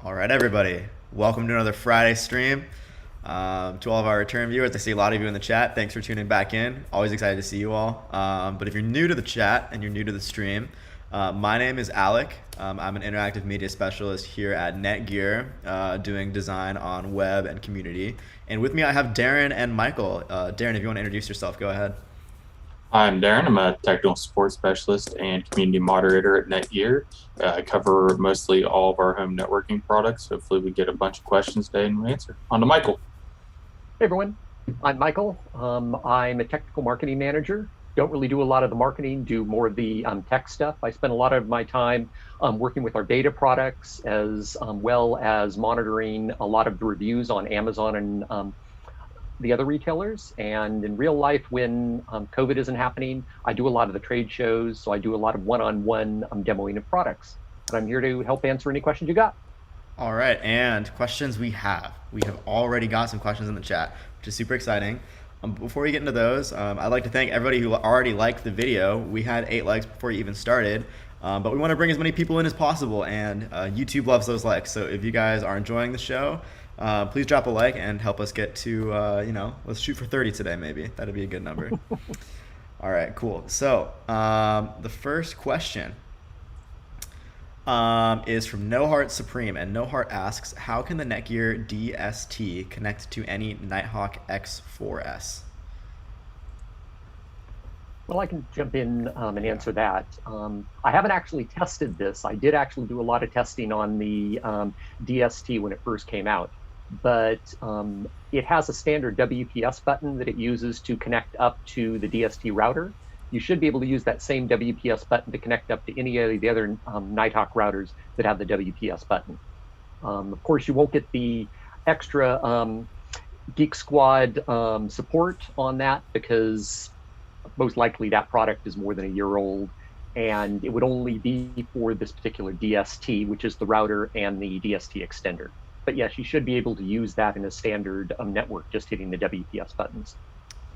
All right, everybody. Welcome to another Friday stream. To all of our return viewers, I see a lot of you in the chat. Thanks for tuning back in. Always excited to see you all. But if you're new to the chat and you're new to the stream, my name is Alec. I'm an interactive media specialist here at NETGEAR, doing design on web and community. And with me, I have Darren and Michael. Darren, if you want to introduce yourself, go ahead. I'm Darren. I'm a technical support specialist and community moderator at NETGEAR. I cover mostly all of our home networking products. Hopefully we get a bunch of questions today and we answer. On to Michael. Hey everyone, I'm Michael. I'm a technical marketing manager. Don't really do a lot of the marketing, do more of the tech stuff. I spend a lot of my time working with our beta products as well as monitoring a lot of the reviews on Amazon and the other retailers. And in real life, when COVID isn't happening, I do a lot of the trade shows. So I do a lot of one-on-one demoing of products. And I'm here to help answer any questions you got. All right, and questions we have. We have already got some questions in the chat, which is super exciting. Before we get into those, I'd like to thank everybody who already liked the video. We had 8 likes before you even started, but we want to bring as many people in as possible, and YouTube loves those likes. So if you guys are enjoying the show, please drop a like and help us get to, let's shoot for 30 today maybe. That'd be a good number. All right, cool. So the first question is from No Heart Supreme, and No Heart asks, how can the NETGEAR DST connect to any Nighthawk X4S? Well, I can jump in and answer that. I haven't actually tested this. I did actually do a lot of testing on the DST when it first came out, but it has a standard WPS button that it uses to connect up to the DST router. You should be able to use that same WPS button to connect up to any of the other Nighthawk routers that have the WPS button. Of course, you won't get the extra Geek Squad support on that because most likely that product is more than a year old, and it would only be for this particular DST, which is the router and the DST extender. But yes, you should be able to use that in a standard network, just hitting the WPS buttons.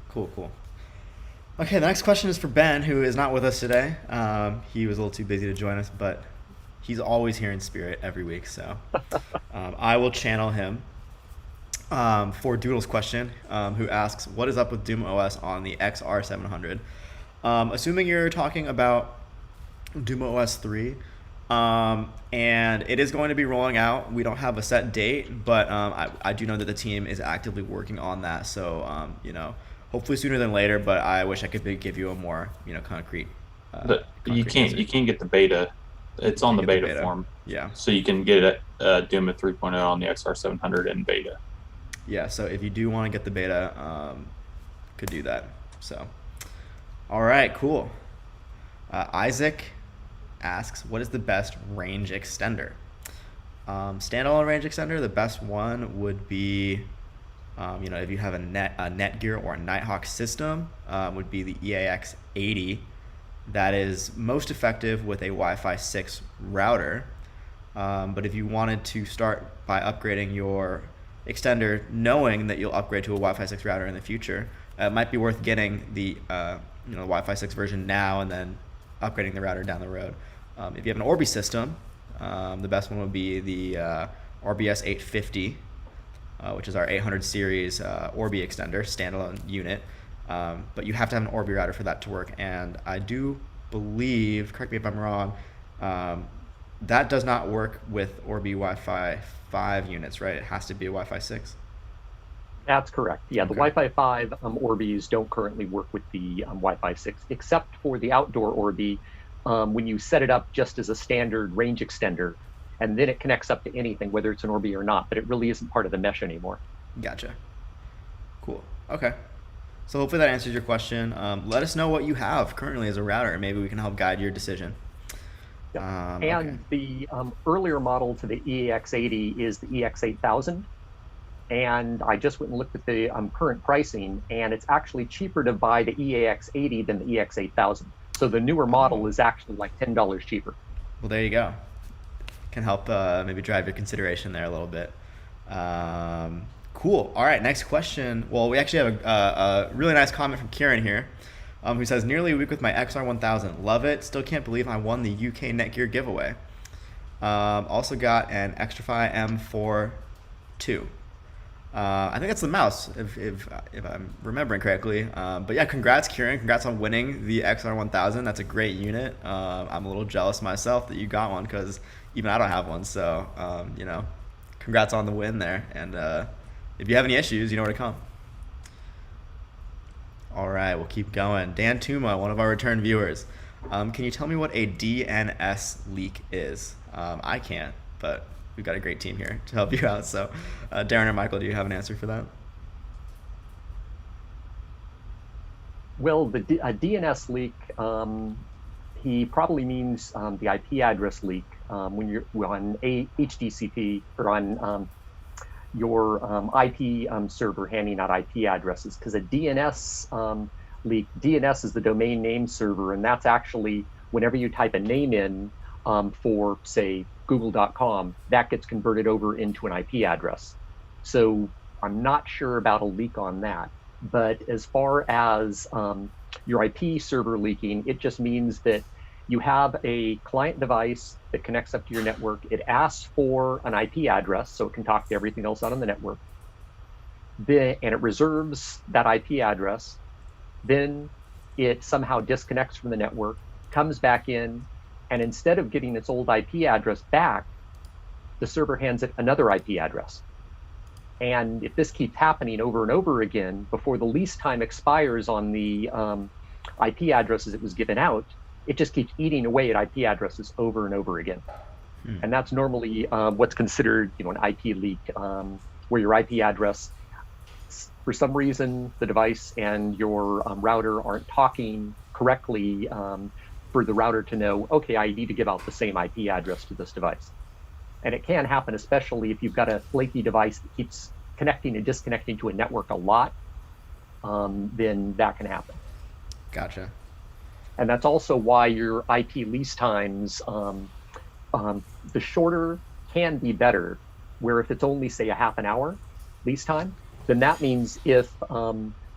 Cool. Okay, the next question is for Ben, who is not with us today. He was a little too busy to join us, but he's always here in spirit every week, so I will channel him for Doodle's question, who asks, what is up with Doom OS on the XR700? Assuming you're talking about Doom OS 3, and it is going to be rolling out. We don't have a set date, but I do know that the team is actively working on that, so hopefully sooner than later, but I wish I could give you a more, concrete. You can't get the beta. It's on the beta form. Yeah. So you can get it Doom at 3.0 on the XR700 in beta. Yeah. So if you do want to get the beta, could do that. So, all right, cool. Isaac asks, what is the best range extender? Standalone range extender, the best one would be, if you have a NETGEAR or a Nighthawk system, would be the EAX80. That is most effective with a Wi-Fi 6 router. But if you wanted to start by upgrading your extender, knowing that you'll upgrade to a Wi-Fi 6 router in the future, it might be worth getting the Wi-Fi 6 version now and then upgrading the router down the road. If you have an Orbi system, the best one would be the RBS 850. Which is our 800 series Orbi extender, standalone unit. But you have to have an Orbi router for that to work. And I do believe, correct me if I'm wrong, that does not work with Orbi Wi-Fi 5 units, right? It has to be a Wi-Fi 6. That's correct. Yeah, the Wi-Fi 5 Orbis don't currently work with the Wi-Fi 6, except for the outdoor Orbi. When you set it up just as a standard range extender, and then it connects up to anything, whether it's an Orbi or not, but it really isn't part of the mesh anymore. Gotcha. Cool. Okay. So hopefully that answers your question. Let us know what you have currently as a router, and maybe we can help guide your decision. Yeah. And the earlier model to the EX80 is the EX8000. And I just went and looked at the current pricing, and it's actually cheaper to buy the EAX80 than the EX8000. So the newer model is actually like $10 cheaper. Well, there you go. Can help maybe drive your consideration there a little bit. Cool. All right, next question. Well, we actually have a really nice comment from Kieran here, who says, nearly a week with my XR1000. Love it. Still can't believe I won the UK NETGEAR giveaway. Also got an Extrafy M4 II. I think that's the mouse, if I'm remembering correctly. But yeah, congrats, Kieran. Congrats on winning the XR1000. That's a great unit. I'm a little jealous myself that you got one because even I don't have one. So, congrats on the win there. And if you have any issues, you know where to come. All right, we'll keep going. Dan Tuma, one of our return viewers. Can you tell me what a DNS leak is? I can't, but we've got a great team here to help you out. So, Darren or Michael, do you have an answer for that? Well, a DNS leak, he probably means the IP address leak when you're on a HDCP or on your IP server handing out IP addresses, because a DNS leak, DNS is the domain name server, and that's actually whenever you type a name in for, say, google.com, that gets converted over into an IP address. So I'm not sure about a leak on that. But as far as your IP server leaking, it just means that you have a client device that connects up to your network. It asks for an IP address so it can talk to everything else out on the network. And it reserves that IP address. Then it somehow disconnects from the network, comes back in, and instead of getting its old IP address back, the server hands it another IP address. And if this keeps happening over and over again, before the lease time expires on the IP addresses it was given out, it just keeps eating away at IP addresses over and over again. And that's normally what's considered, an IP leak, where your IP address, for some reason, the device and your router aren't talking correctly for the router to know, okay, I need to give out the same IP address to this device. And it can happen, especially if you've got a flaky device that keeps connecting and disconnecting to a network a lot, then that can happen. Gotcha. And that's also why your IP lease times, the shorter can be better, where if it's only, say, a half an hour lease time, then that means if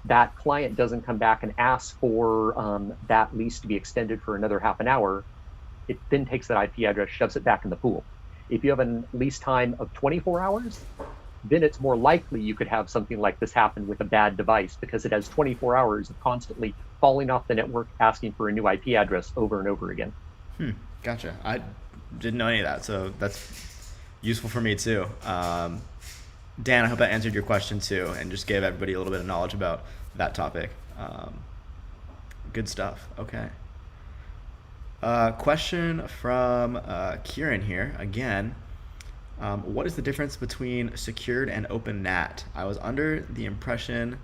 that client doesn't come back and ask for that lease to be extended for another half an hour, it then takes that IP address, shoves it back in the pool. If you have a lease time of 24 hours, then it's more likely you could have something like this happen with a bad device, because it has 24 hours of constantly falling off the network, asking for a new IP address over and over again. Gotcha. I didn't know any of that, so that's useful for me too. Dan, I hope that answered your question too, and just gave everybody a little bit of knowledge about that topic. Good stuff. Okay. Question from Kieran here again. What is the difference between secured and open NAT? I was under the impression.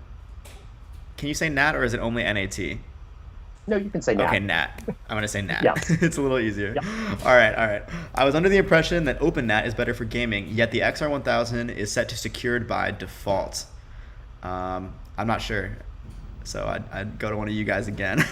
Can you say NAT or is it only NAT? No, you can say NAT. Okay, NAT. I'm going to say NAT. Yes. It's a little easier. Yep. All right. I was under the impression that open NAT is better for gaming, yet the XR1000 is set to secured by default. I'm not sure. So I'd go to one of you guys again.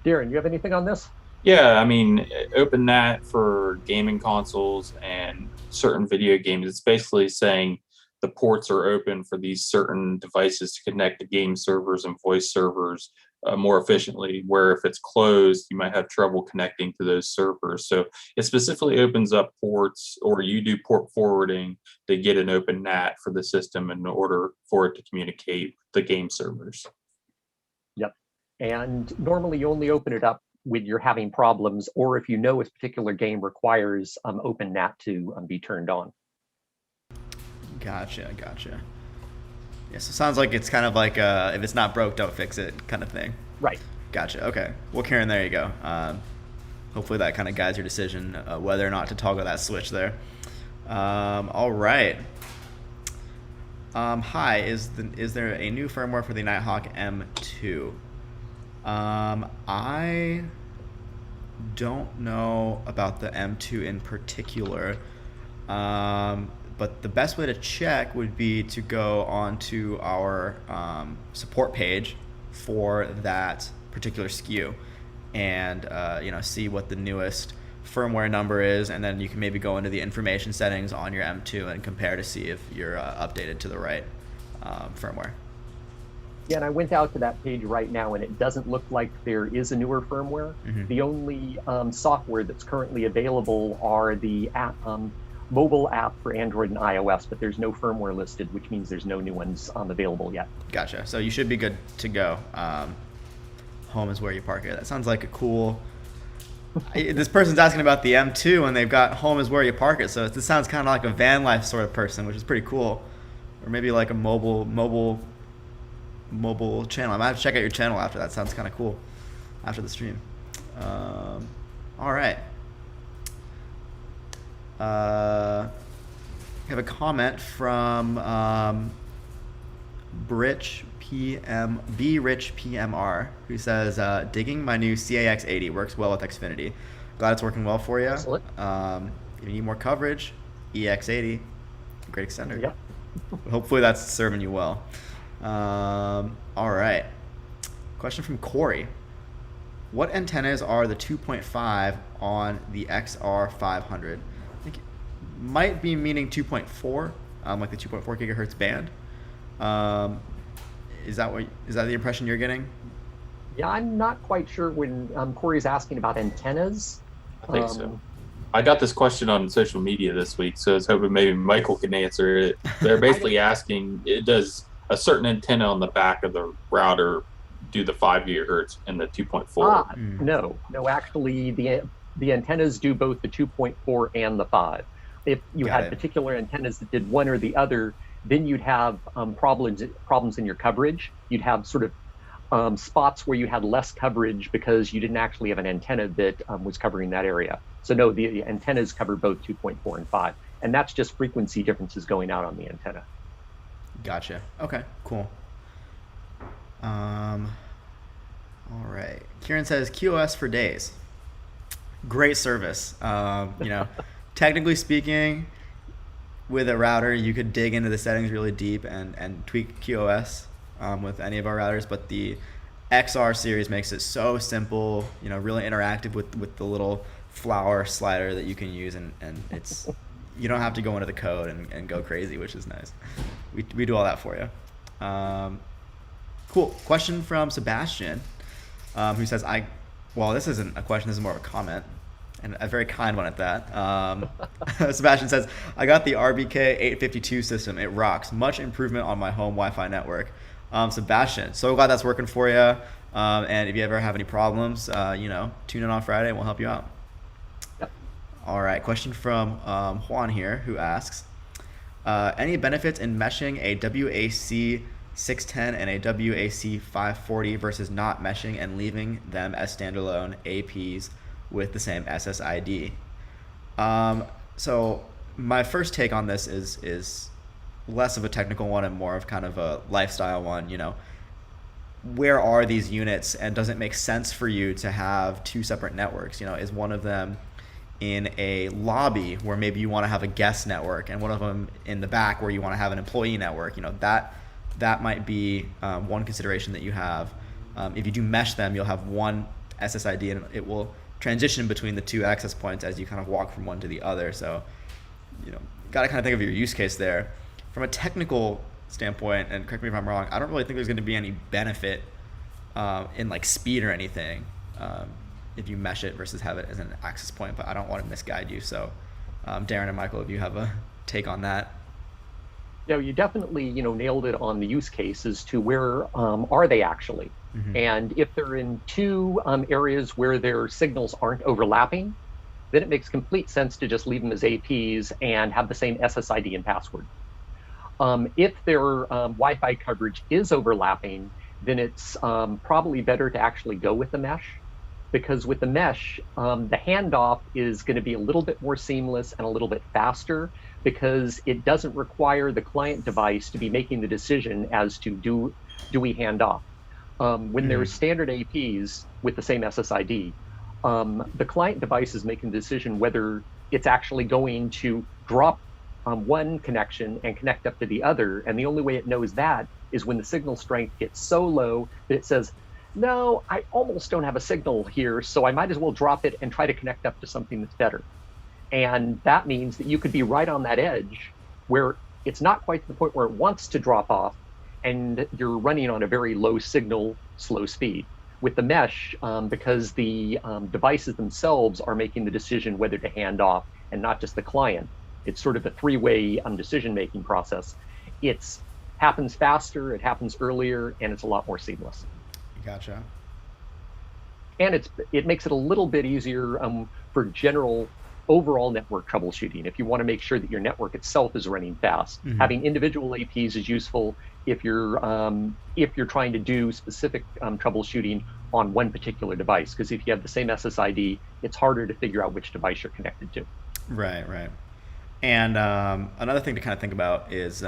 Darren, you have anything on this? Yeah, I mean, OpenNAT for gaming consoles and certain video games, it's basically saying the ports are open for these certain devices to connect to game servers and voice servers more efficiently, where if it's closed, you might have trouble connecting to those servers. So it specifically opens up ports, or you do port forwarding to get an open NAT for the system in order for it to communicate with the game servers. Yep. And normally you only open it up when you're having problems, or if you know a particular game requires open NAT to be turned on. Gotcha. Yeah, so it sounds like it's kind of like if it's not broke, don't fix it kind of thing. Right. Gotcha. Okay. Well, Karen, there you go. Hopefully that kind of guides your decision whether or not to toggle that switch there. All right. Hi, is there a new firmware for the Nighthawk M2? I don't know about the M2 in particular. But the best way to check would be to go onto our support page for that particular SKU and see what the newest firmware number is, and then you can maybe go into the information settings on your M2 and compare to see if you're updated to the right firmware. Yeah, and I went out to that page right now, and it doesn't look like there is a newer firmware. Mhm. The only software that's currently available are the mobile app for Android and iOS, but there's no firmware listed, which means there's no new ones available yet. Gotcha. So you should be good to go. Home is where you park it. That sounds like a cool. This person's asking about the M2, and they've got home is where you park it. So this sounds kind of like a van life sort of person, which is pretty cool. Or maybe like a mobile channel. I might have to check out your channel after that. Sounds kind of cool after the stream. All right. I have a comment from Rich PMR, who says, digging my new CAX80 works well with Xfinity. Glad it's working well for you. Excellent. If you need more coverage, EX80, great extender. Yep. Hopefully that's serving you well. All right. Question from Corey. What antennas are the 2.5 on the XR500? I think it might be meaning 2.4, like the 2.4 gigahertz band. Is that the impression you're getting? Yeah, I'm not quite sure when Corey's asking about antennas. I think so. I got this question on social media this week, so I was hoping maybe Michael can answer it. They're basically asking, does a certain antenna on the back of the router do the 5 gigahertz and the 2.4? No, actually, the antennas do both the 2.4 and the 5. If you had particular antennas that did one or the other, then you'd have problems in your coverage. You'd have sort of spots where you had less coverage because you didn't actually have an antenna that was covering that area. So no, the antennas cover both 2.4 and 5, and that's just frequency differences going out on the antenna. Gotcha. Okay, cool. All right. Kieran says QoS for days. Great service. Technically speaking, with a router, you could dig into the settings really deep and tweak QoS with any of our routers, but the XR series makes it so simple, really interactive with the little flower slider that you can use, and it's you don't have to go into the code and go crazy, which is nice. We do all that for you. Cool. Question from Sebastian, who says, this isn't a question, this is more of a comment, and a very kind one at that. Sebastian says, I got the RBK 852 system. It rocks. Much improvement on my home Wi-Fi network. Sebastian, so glad that's working for you. And if you ever have any problems, tune in on Friday and we'll help you out. Yep. All right. Question from Juan here, who asks, any benefits in meshing a WAC 610 and a WAC 540 versus not meshing and leaving them as standalone APs with the same SSID? So my first take on this is less of a technical one and more of kind of a lifestyle one. Where are these units, and does it make sense for you to have two separate networks? Is one of them in a lobby where maybe you want to have a guest network, and one of them in the back where you want to have an employee network? That might be one consideration that you have. If you do mesh them, you'll have one SSID, and it will transition between the two access points as you kind of walk from one to the other. So, got to kind of think of your use case there. From a technical standpoint, and correct me if I'm wrong, I don't really think there's going to be any benefit in like speed or anything if you mesh it versus have it as an access point, but I don't want to misguide you. So Darren and Michael, if you have a take on that. Yeah, you definitely, nailed it on the use case as to where are they actually. Mm-hmm. And if they're in two areas where their signals aren't overlapping, then it makes complete sense to just leave them as APs and have the same SSID and password. If their Wi-Fi coverage is overlapping, then it's probably better to actually go with the mesh, because with the mesh, the handoff is going to be a little bit more seamless and a little bit faster, because it doesn't require the client device to be making the decision as to do we hand off. When there's standard APs with the same SSID, the client device is making the decision whether it's actually going to drop one connection and connect up to the other. And the only way it knows that is when the signal strength gets so low that it says, no, I almost don't have a signal here, so I might as well drop it and try to connect up to something that's better. And that means that you could be right on that edge where it's not quite to the point where it wants to drop off, and you're running on a very low signal, slow speed. With the mesh, because the devices themselves are making the decision whether to hand off, and not just the client, it's sort of a three-way decision-making process. It happens faster, it happens earlier, and it's a lot more seamless. Gotcha. And it makes it a little bit easier for general overall network troubleshooting. If you want to make sure that your network itself is running fast, having individual APs is useful if you're trying to do specific troubleshooting on one particular device. Because if you have the same SSID, it's harder to figure out which device you're connected to. Right, right. And another thing to kind of think about is,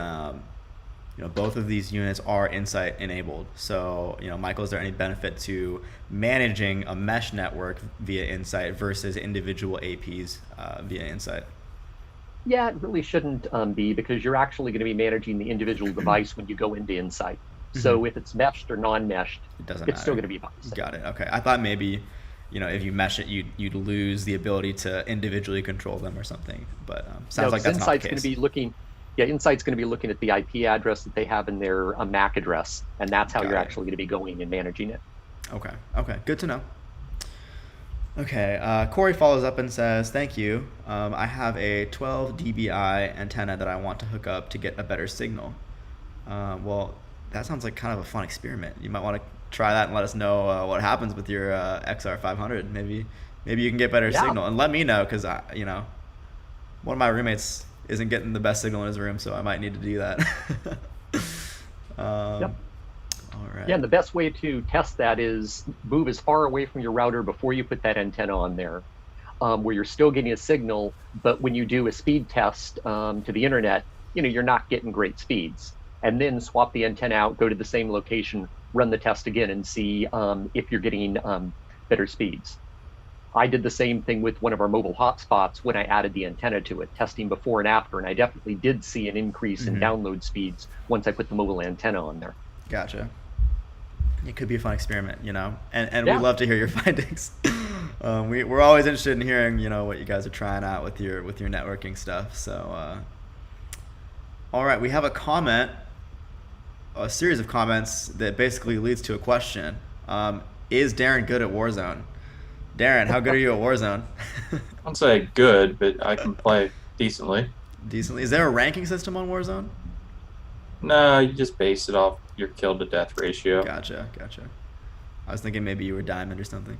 both of these units are Insight enabled. So, Michael, is there any benefit to managing a mesh network via Insight versus individual APs via Insight? Yeah, it really shouldn't be, because you're actually going to be managing the individual device when you go into Insight. So if it's meshed or non-meshed, it's still going to be about the same. Got it. Okay. I thought maybe, if you mesh it, you'd lose the ability to individually control them or something. But sounds like that's Insight's not the case. Going to be looking. Yeah, Insight's going to be looking at the IP address that they have in their MAC address, and that's how you're actually going to be going and managing it. Okay. Okay. Good to know. Okay. Corey follows up and says, "Thank you. I have a 12 dBi antenna that I want to hook up to get a better signal." Well, that sounds like kind of a fun experiment. You might want to try that and let us know what happens with your XR500. Maybe you can get better signal, and let me know, because one of my roommates isn't getting the best signal in his room, so I might need to do that. Yep. All right. Yeah, and the best way to test that is move as far away from your router before you put that antenna on there, where you're still getting a signal, but when you do a speed test to the internet, you're not getting great speeds. And then swap the antenna out, go to the same location, run the test again, and see if you're getting better speeds. I did the same thing with one of our mobile hotspots when I added the antenna to it, testing before and after, and I definitely did see an increase in download speeds once I put the mobile antenna on there. Gotcha. It could be a fun experiment, and we love to hear your findings. We're always interested in hearing, what you guys are trying out with your networking stuff. So, all right, we have a series of comments that basically leads to a question. Is Darren good at Warzone? Darren, how good are you at Warzone? I'd say good, but I can play decently. Decently. Is there a ranking system on Warzone? No, you just base it off your kill to death ratio. Gotcha. I was thinking maybe you were Diamond or something.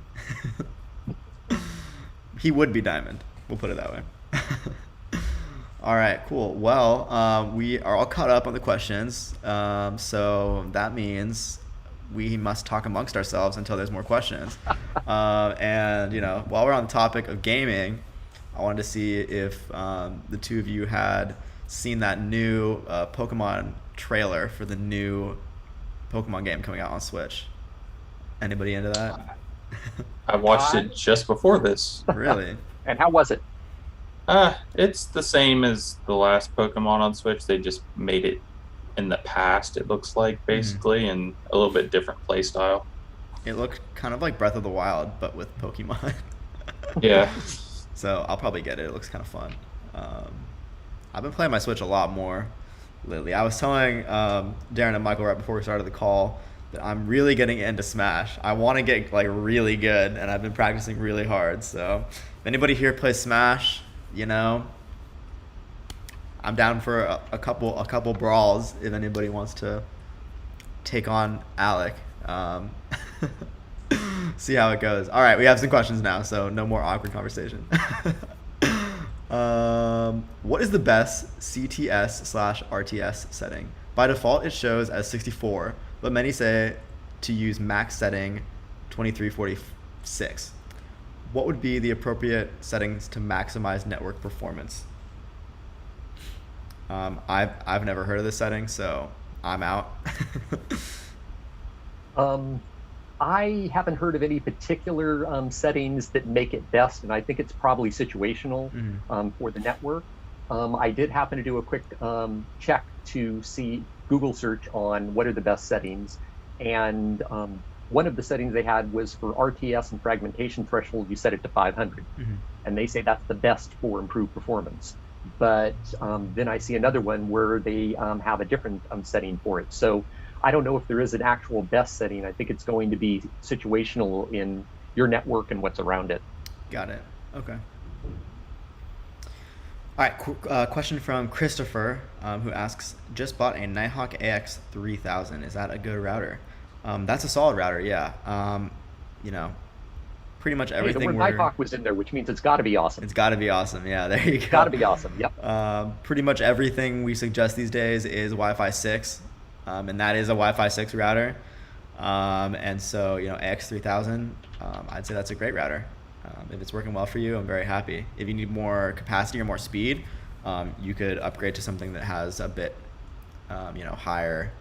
He would be Diamond. We'll put it that way. All right, cool. Well, we are all caught up on the questions. So that means we must talk amongst ourselves until there's more questions. And, while we're on the topic of gaming, I wanted to see if the two of you had seen that new Pokemon trailer for the new Pokemon game coming out on Switch. Anybody into that? I watched it just before this. Really? And how was it? It's the same as the last Pokemon on Switch. They just made it in the past, it looks like, basically, and a little bit different play style. It looked kind of like Breath of the Wild, but with Pokemon. Yeah. So I'll probably get it. It looks kind of fun. I've been playing my Switch a lot more lately. I was telling Darren and Michael right before we started the call that I'm really getting into Smash. I want to get really good, and I've been practicing really hard. So if anybody here plays Smash, I'm down for a couple brawls if anybody wants to take on Alec. See how it goes. All right, we have some questions now, so no more awkward conversation. What is the best CTS/RTS setting? By default, it shows as 64, but many say to use max setting 2346. What would be the appropriate settings to maximize network performance? I've never heard of this setting, so I'm out. I haven't heard of any particular settings that make it best, and I think it's probably situational for the network. I did happen to do a quick check to see Google search on what are the best settings, and one of the settings they had was for RTS and fragmentation threshold, you set it to 500, and they say that's the best for improved performance. But then I see another one where they have a different setting for it. So I don't know if there is an actual best setting. I think it's going to be situational in your network and what's around it. Got it. Okay. All right, question from Christopher, who asks, just bought a Nighthawk AX3000. Is that a good router? That's a solid router, yeah. Pretty much everything. Hey, the word Nighthawk was in there, which means it's got to be awesome. It's got to be awesome, yeah, there you go. Got to be awesome, yep. Pretty much everything we suggest these days is Wi-Fi 6, and that is a Wi-Fi 6 router. And so, AX3000, I'd say that's a great router. If it's working well for you, I'm very happy. If you need more capacity or more speed, you could upgrade to something that has a bit, higher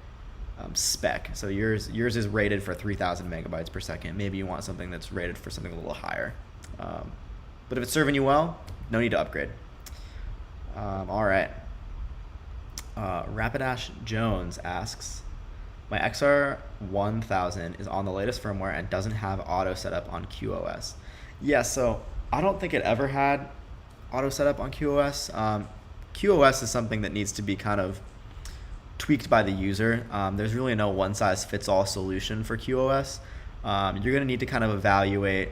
spec. So yours is rated for 3,000 megabytes per second. Maybe you want something that's rated for something a little higher. But if it's serving you well, no need to upgrade. All right. Rapidash Jones asks, my XR1000 is on the latest firmware and doesn't have auto setup on QoS. Yeah, so I don't think it ever had auto setup on QoS. QoS is something that needs to be kind of tweaked by the user. There's really no one-size-fits-all solution for QoS. You're going to need to kind of evaluate.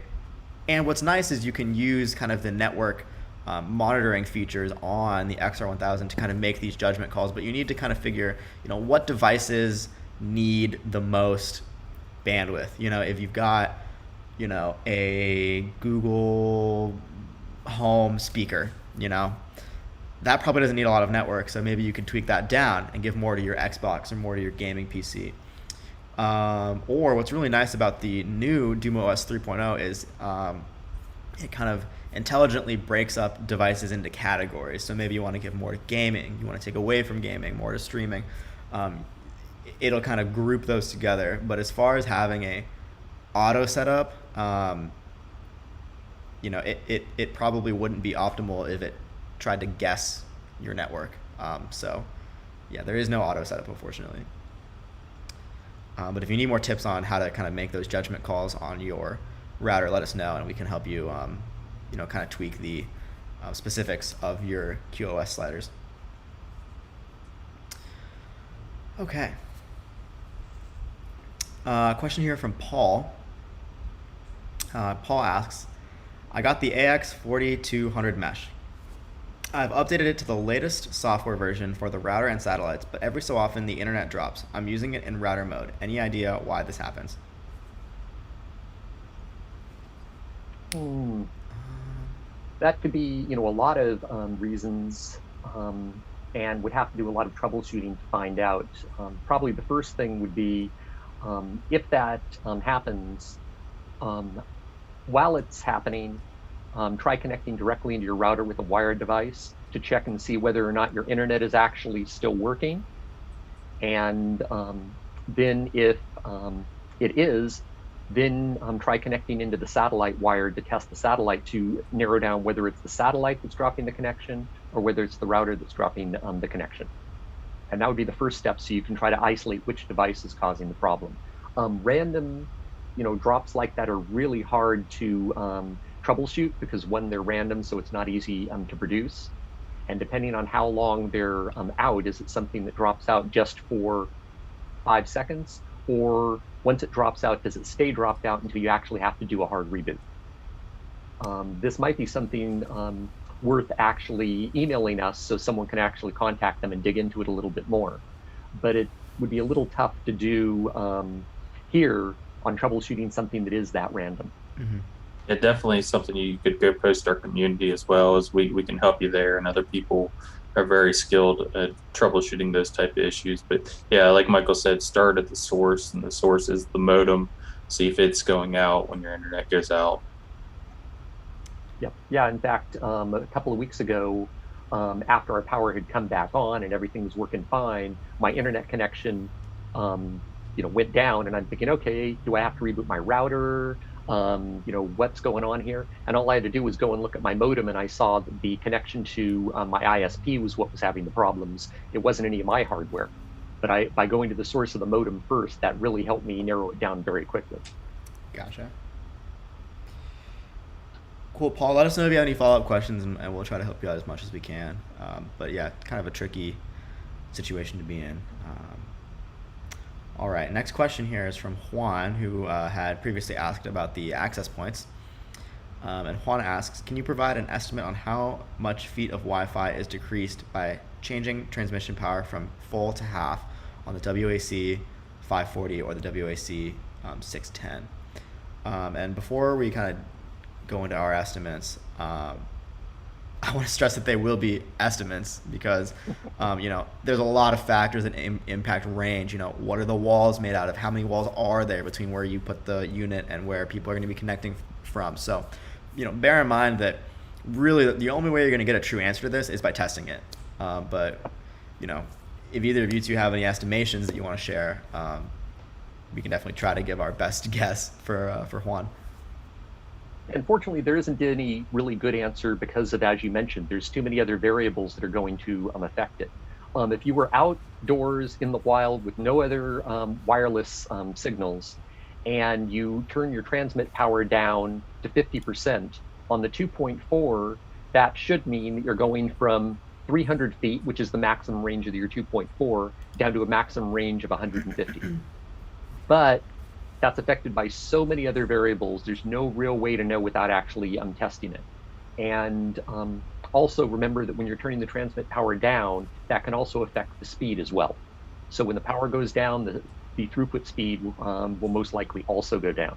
And what's nice is you can use kind of the network monitoring features on the XR1000 to kind of make these judgment calls. But you need to kind of figure, what devices need the most bandwidth. If you've got a Google Home speaker, that probably doesn't need a lot of network, so maybe you can tweak that down and give more to your Xbox or more to your gaming PC. Or what's really nice about the new DoomOS 3.0 is it kind of intelligently breaks up devices into categories. So maybe you want to give more to gaming, you want to take away from gaming, more to streaming. It'll kind of group those together. But as far as having a auto setup, it probably wouldn't be optimal if it tried to guess your network. So yeah, there is no auto setup, unfortunately. But if you need more tips on how to kind of make those judgment calls on your router, let us know and we can help you, kind of tweak the specifics of your QoS sliders. Okay. Question here from Paul. Paul asks, I got the AX4200 mesh. I've updated it to the latest software version for the router and satellites, but every so often the internet drops. I'm using it in router mode. Any idea why this happens? That could be, a lot of reasons, and would have to do a lot of troubleshooting to find out. Probably the first thing would be, if that happens, while it's happening, try connecting directly into your router with a wired device to check and see whether or not your internet is actually still working. And then if it is, then try connecting into the satellite wired to test the satellite to narrow down whether it's the satellite that's dropping the connection or whether it's the router that's dropping the connection. And that would be the first step, so you can try to isolate which device is causing the problem. Random, drops like that are really hard to troubleshoot because, one, they're random, so it's not easy to produce. And depending on how long they're out, is it something that drops out just for 5 seconds? Or once it drops out, does it stay dropped out until you actually have to do a hard reboot? This might be something worth actually emailing us so someone can actually contact them and dig into it a little bit more. But it would be a little tough to do here on troubleshooting something that is that random. Mm-hmm. It definitely is something you could go post our community as well, as we can help you there, and other people are very skilled at troubleshooting those type of issues. But yeah, like Michael said, start at the source, and the source is the modem. See if it's going out when your internet goes out. Yep. Yeah, in fact, a couple of weeks ago, after our power had come back on and everything was working fine, my internet connection went down, and I'm thinking, okay, do I have to reboot my router? What's going on here? And all I had to do was go and look at my modem, and I saw that the connection to my ISP was what was having the problems. It wasn't any of my hardware. But by going to the source of the modem first, that really helped me narrow it down very quickly. Gotcha. Cool, Paul. Let us know if you have any follow-up questions, and we'll try to help you out as much as we can. But yeah, kind of a tricky situation to be in. All right, next question here is from Juan, who had previously asked about the access points. And Juan asks, can you provide an estimate on how much feet of Wi-Fi is decreased by changing transmission power from full to half on the WAC 540 or the WAC 610? And before we kind of go into our estimates, I want to stress that they will be estimates because, there's a lot of factors that impact range. What are the walls made out of? How many walls are there between where you put the unit and where people are going to be connecting from? So, bear in mind that really the only way you're going to get a true answer to this is by testing it. But, if either of you two have any estimations that you want to share, we can definitely try to give our best guess for Juan. Unfortunately, there isn't any really good answer because of, as you mentioned, there's too many other variables that are going to affect it. If you were outdoors in the wild with no other wireless signals, and you turn your transmit power down to 50% on the 2.4, that should mean that you're going from 300 feet, which is the maximum range of your 2.4, down to a maximum range of 150. But that's affected by so many other variables. There's no real way to know without actually testing it. And also remember that when you're turning the transmit power down, that can also affect the speed as well. So when the power goes down, the throughput speed will most likely also go down.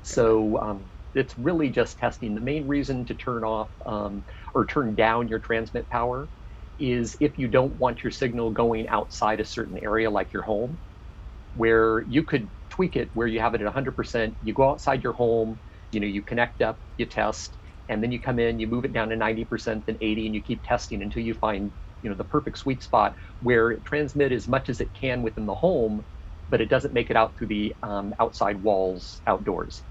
So it's really just testing. The main reason to turn off or turn down your transmit power is if you don't want your signal going outside a certain area like your home, where you could tweak it where you have it at 100%, you go outside your home, you connect up, you test, and then you come in, you move it down to 90%, then 80, and you keep testing until you find, the perfect sweet spot where it transmit as much as it can within the home, but it doesn't make it out through the outside walls outdoors.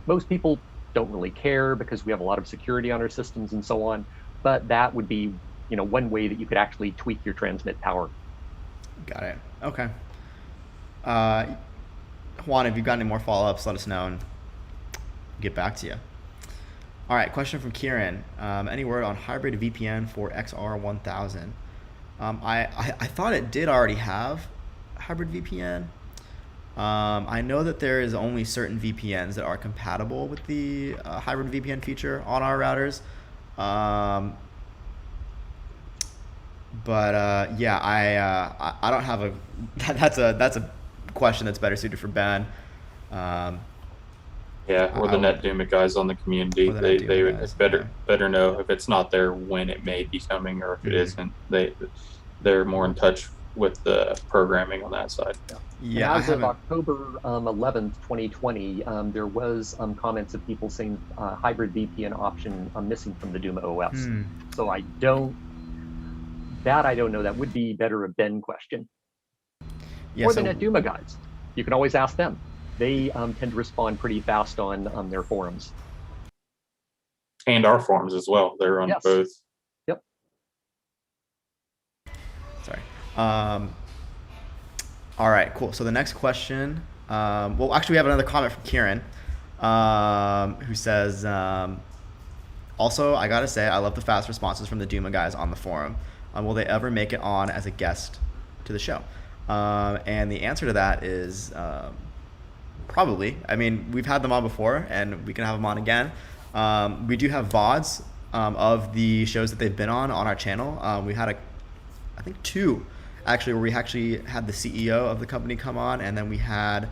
Most people don't really care because we have a lot of security on our systems and so on, but that would be, one way that you could actually tweak your transmit power. Got it. Okay. Juan, if you've got any more follow-ups, let us know and get back to you. All right, question from Kieran. Any word on hybrid VPN for XR1000? I thought it did already have hybrid VPN. I know that there is only certain VPNs that are compatible with the hybrid VPN feature on our routers. But yeah, I don't have a. That's a question that's better suited for Ben. Yeah, or the NetDoom guys on the community. They would better know if it's not there when it may be coming, or if it isn't. They're more in touch with the programming on that side. Yeah. As of October 11th, 2020, there was comments of people saying hybrid VPN option missing from the Doom OS. So I don't know. That would be better a Ben question. Yeah, or the NetDoom guys. You can always ask them. They tend to respond pretty fast on their forums. And our forums as well. They're on both. Yep. Sorry. All right, cool. So the next question, well, actually we have another comment from Kieran, who says, also, I gotta say, I love the fast responses from the Duma guys on the forum. Will they ever make it on as a guest to the show? And the answer to that is probably. I mean, we've had them on before, and we can have them on again. We do have VODs of the shows that they've been on our channel. We had I think two, actually, where we actually had the CEO of the company come on, and then we had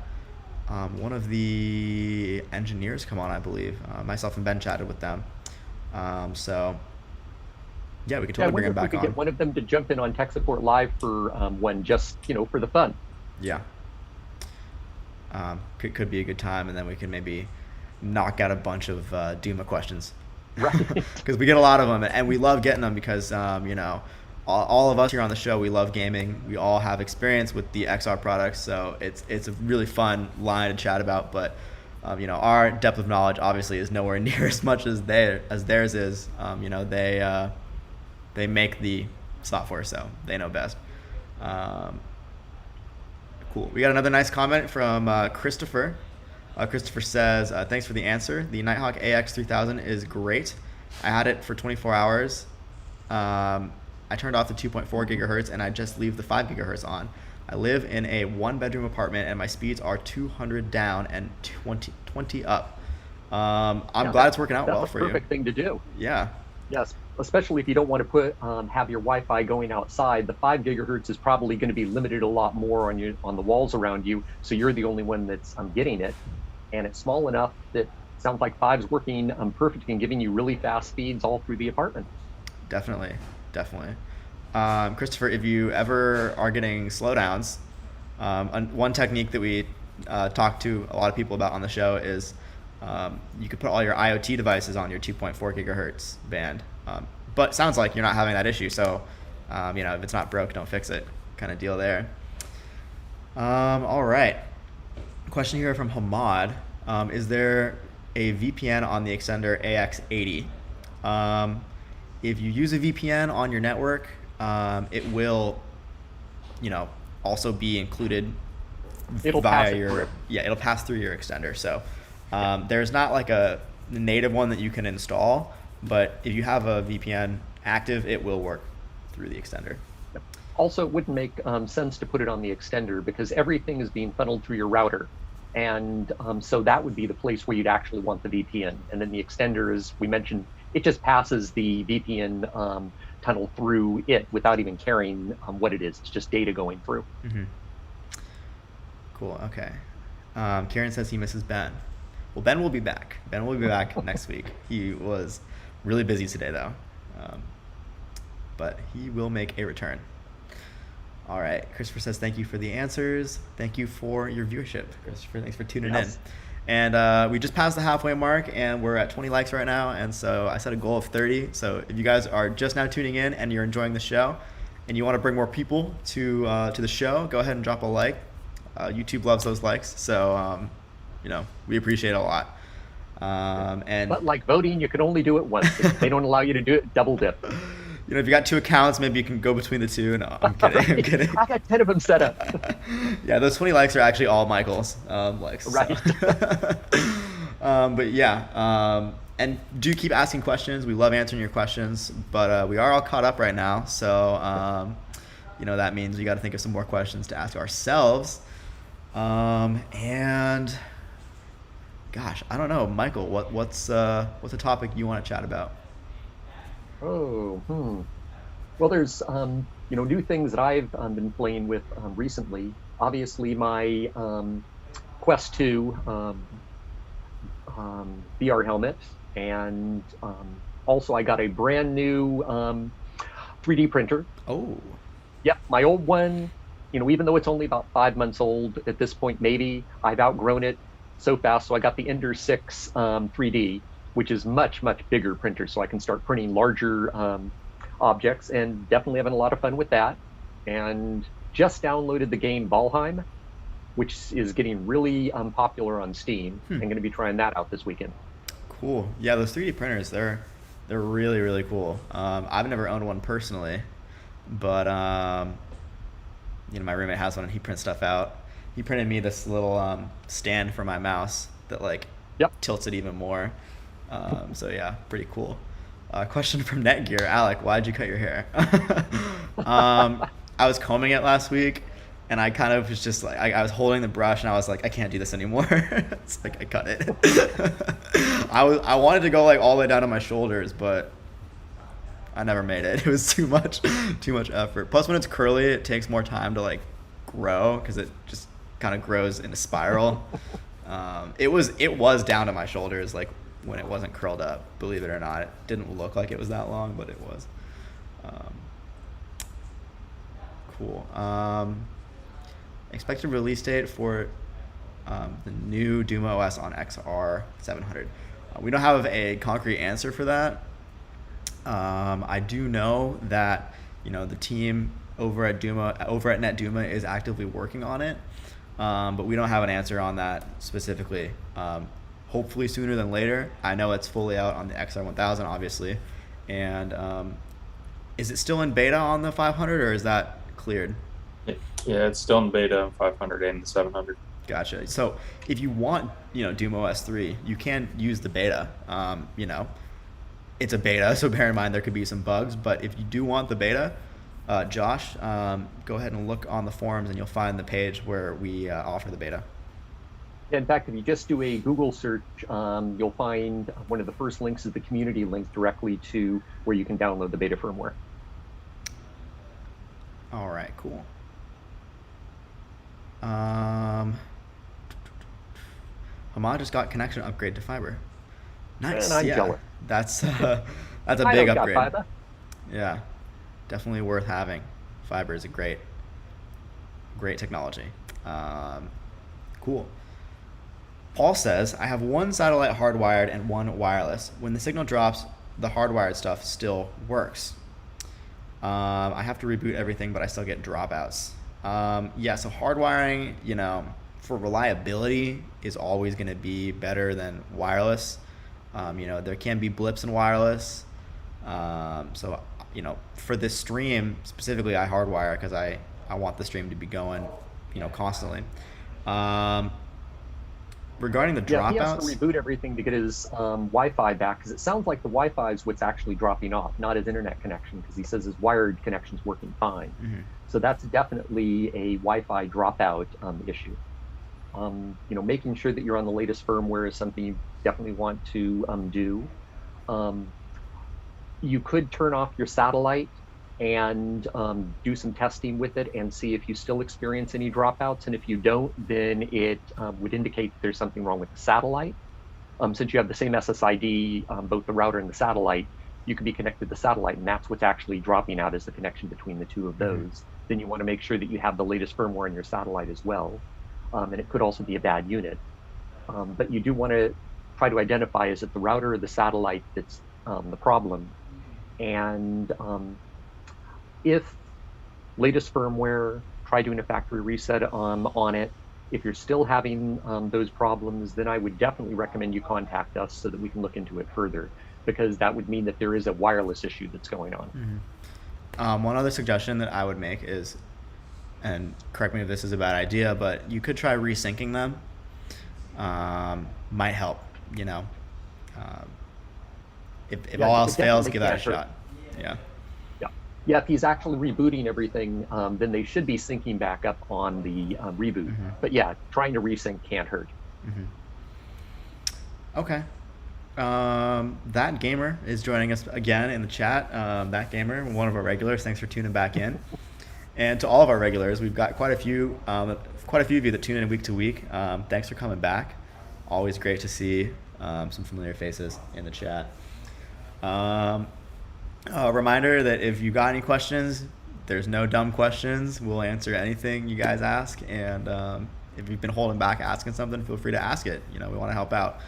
one of the engineers come on, I believe. Myself and Ben chatted with them. So yeah, we could totally bring them back on. We could get one of them to jump in on Tech Support Live for one, just for the fun. Yeah. Could be a good time, and then we can maybe knock out a bunch of Duma questions. Right. Because we get a lot of them, and we love getting them because all of us here on the show, we love gaming. We all have experience with the XR products, so it's a really fun line to chat about. But our depth of knowledge obviously is nowhere near as much as theirs is. They make the software, so they know best. Cool. We got another nice comment from Christopher. Christopher says, thanks for the answer. The Nighthawk AX3000 is great. I had it for 24 hours. I turned off the 2.4 gigahertz and I just leave the 5 gigahertz on. I live in a 1-bedroom apartment, and my speeds are 200 down and 20 up. I'm glad it's working out well for you. That's a perfect thing to do. Yeah. Yes, especially if you don't want to have your Wi-Fi going outside. The 5 gigahertz is probably going to be limited a lot more on the walls around you, so you're the only one that's getting it. And it's small enough that sounds like 5's working perfect and giving you really fast speeds all through the apartment. Definitely. Christopher, if you ever are getting slowdowns, one technique that we talk to a lot of people about on the show is you could put all your IoT devices on your 2.4 gigahertz band. But it sounds like you're not having that issue, so if it's not broke, don't fix it kind of deal there. All right. Question here from Hamad. Is there a VPN on the extender AX80? If you use a VPN on your network, it will, also be included It'll via it'll pass through your extender. So there's not like a native one that you can install, but if you have a VPN active, it will work through the extender. Also, it wouldn't make sense to put it on the extender because everything is being funneled through your router. And so that would be the place where you'd actually want the VPN. And then the extender, as we mentioned, it just passes the VPN tunnel through it without even caring what it is. It's just data going through. Mm-hmm. Cool. Okay. Kieran says he misses Ben. Well, Ben will be back. Ben will be back next week. He was really busy today, though. But he will make a return. All right. Christopher says, thank you for the answers. Thank you for your viewership, Christopher. Thanks for tuning in. And we just passed the halfway mark, and we're at 20 likes right now. And so I set a goal of 30. So if you guys are just now tuning in and you're enjoying the show and you want to bring more people to the show, go ahead and drop a like. YouTube loves those likes. So, we appreciate it a lot. But like voting, you can only do it once. They don't allow you to do it double dip. If you got 2 accounts, maybe you can go between the 2. No, I'm kidding. Right. I'm kidding. I got 10 of them set up. Yeah, those 20 likes are actually all Michael's likes. Right. So. But yeah, and do keep asking questions. We love answering your questions, but we are all caught up right now. So, that means we got to think of some more questions to ask ourselves. And gosh, I don't know, Michael, what's a topic you want to chat about? Well, there's new things that I've been playing with recently. Obviously, my Quest 2 VR helmet, and also I got a brand new 3D printer. Oh. Yep, my old one, even though it's only about 5 months old at this point, maybe I've outgrown it so fast. So I got the Ender 6 3D, which is much, much bigger printer. So I can start printing larger objects, and definitely having a lot of fun with that. And just downloaded the game Valheim, which is getting really popular on Steam. I'm going to be trying that out this weekend. Cool. Yeah, those 3D printers, they're really, really cool. I've never owned one personally, but my roommate has one and he prints stuff out. He printed me this little stand for my mouse that tilts it even more. So yeah, pretty cool. Question from Netgear. Alec, why'd you cut your hair? I was combing it last week, and I kind of was just like, I was holding the brush, and I was like, I can't do this anymore. It's like I cut it. I wanted to go all the way down to my shoulders, but I never made it. It was too much effort. Plus, when it's curly, it takes more time to grow because it just kind of grows in a spiral. It was down to my shoulders when it wasn't curled up, believe it or not. It didn't look like it was that long, but it was. Cool. Expected release date for the new Doom OS on XR 700. We don't have a concrete answer for that. I do know that the team over at NetDuma is actively working on it, but we don't have an answer on that specifically. Hopefully sooner than later. I know it's fully out on the XR1000, obviously. And is it still in beta on the 500, or is that cleared? Yeah, it's still in beta on 500 and the 700. Gotcha. So if you want, Doom OS 3, you can use the beta. It's a beta, so bear in mind there could be some bugs. But if you do want the beta, Josh, go ahead and look on the forums and you'll find the page where we offer the beta. In fact, if you just do a Google search, you'll find one of the first links is the community link directly to where you can download the beta firmware. All right, cool. Hamad just got connection upgrade to fiber. Nice. And I'm yeah. jealous. That's a I big don't got upgrade. fiber. Yeah, definitely worth having. Fiber is a great technology. Cool. Paul says, I have one satellite hardwired and one wireless. When the signal drops, the hardwired stuff still works. I have to reboot everything, but I still get dropouts. Yeah, so hardwiring, for reliability is always going to be better than wireless. There can be blips in wireless. So, for this stream specifically, I hardwire because I want the stream to be going, constantly. Regarding the dropouts, he has to reboot everything to get his Wi-Fi back, because it sounds like the Wi-Fi is what's actually dropping off, not his internet connection, because he says his wired connection's working fine. Mm-hmm. So that's definitely a Wi-Fi dropout issue. Making sure that you're on the latest firmware is something you definitely want to do. You could turn off your satellite and do some testing with it and see if you still experience any dropouts. And if you don't, then it would indicate that there's something wrong with the satellite. Since you have the same SSID, both the router and the satellite, you could be connected to the satellite, and that's what's actually dropping out, is the connection between the two of those. Mm-hmm. Then you want to make sure that you have the latest firmware in your satellite as well. And it could also be a bad unit. But you do want to try to identify, is it the router or the satellite that's the problem? And if latest firmware, try doing a factory reset on it. If you're still having those problems, then I would definitely recommend you contact us so that we can look into it further, because that would mean that there is a wireless issue that's going on. Mm-hmm. One other suggestion that I would make is, and correct me if this is a bad idea, but you could try resyncing them. Might help, if all else fails, give that a shot. Yeah, if he's actually rebooting everything, then they should be syncing back up on the reboot. Mm-hmm. But yeah, trying to resync can't hurt. Mm-hmm. Okay. That Gamer is joining us again in the chat. That Gamer, one of our regulars, thanks for tuning back in. And to all of our regulars, we've got quite a few of you that tune in week to week. Thanks for coming back. Always great to see some familiar faces in the chat. A reminder that if you got any questions, there's no dumb questions. We'll answer anything you guys ask. And if you've been holding back asking something, feel free to ask it. We want to help out.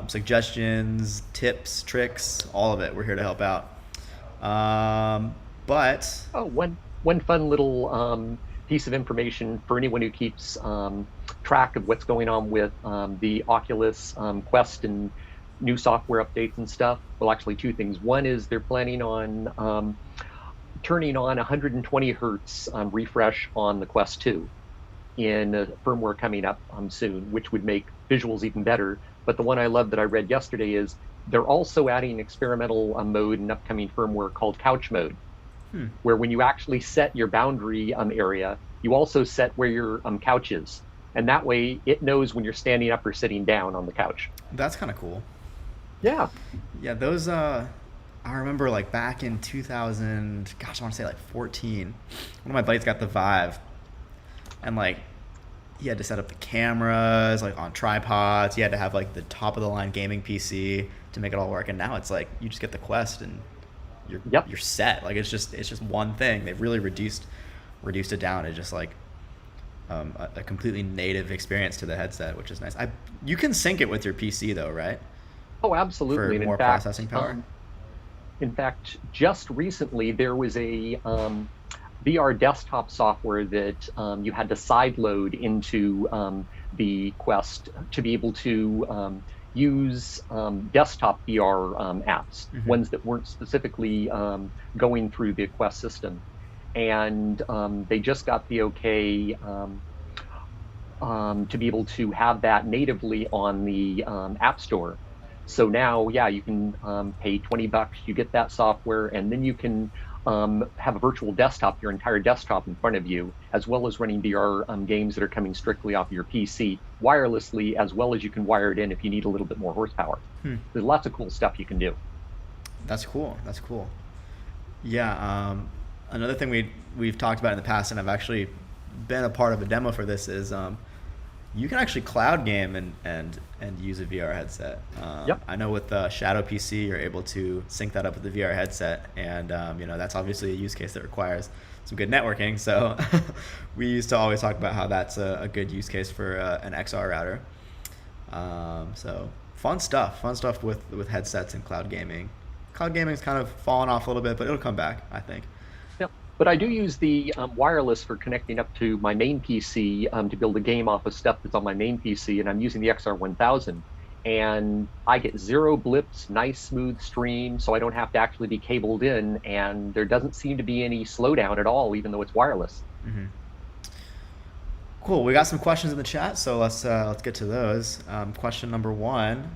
Suggestions, tips, tricks, all of it. We're here to help out. One fun little piece of information for anyone who keeps track of what's going on with the Oculus Quest and new software updates and stuff. Well, actually two things. One is they're planning on turning on 120 hertz refresh on the Quest 2 in firmware coming up soon, which would make visuals even better. But the one I love that I read yesterday is they're also adding experimental mode in upcoming firmware called couch mode, where when you actually set your boundary area, you also set where your couch is. And that way it knows when you're standing up or sitting down on the couch. That's kind of cool. Yeah. Yeah, those, I remember like back in 2000, gosh, I want to say like 14, one of my buddies got the Vive, and like he had to set up the cameras like on tripods. He had to have like the top of the line gaming PC to make it all work. And now it's like you just get the Quest and you're set. Like it's just one thing. They've really reduced it down to just like a completely native experience to the headset, which is nice. You can sync it with your PC though, right? Oh, absolutely. For more processing power. In fact, just recently there was a VR desktop software that you had to sideload into the Quest to be able to use desktop VR apps, ones that weren't specifically going through the Quest system. And they just got the okay to be able to have that natively on the App Store. So now, yeah, you can pay $20, you get that software, and then you can have a virtual desktop, your entire desktop in front of you, as well as running VR games that are coming strictly off your PC wirelessly, as well as you can wire it in if you need a little bit more horsepower. There's lots of cool stuff you can do. That's cool. That's cool. Yeah. Another thing we've talked about in the past, and I've actually been a part of a demo for this, is you can actually cloud game and use a VR headset. Yep. I know with Shadow PC, you're able to sync that up with the VR headset, and that's obviously a use case that requires some good networking. So we used to always talk about how that's a good use case for an XR router. So fun stuff with headsets and cloud gaming. Cloud gaming's kind of fallen off a little bit, but it'll come back, I think. Yep. But I do use the wireless for connecting up to my main PC to build a game off of stuff that's on my main PC, and I'm using the XR1000. And I get 0 blips, nice smooth stream, so I don't have to actually be cabled in, and there doesn't seem to be any slowdown at all, even though it's wireless. Mm-hmm. Cool. We got some questions in the chat, so let's get to those. Question number 1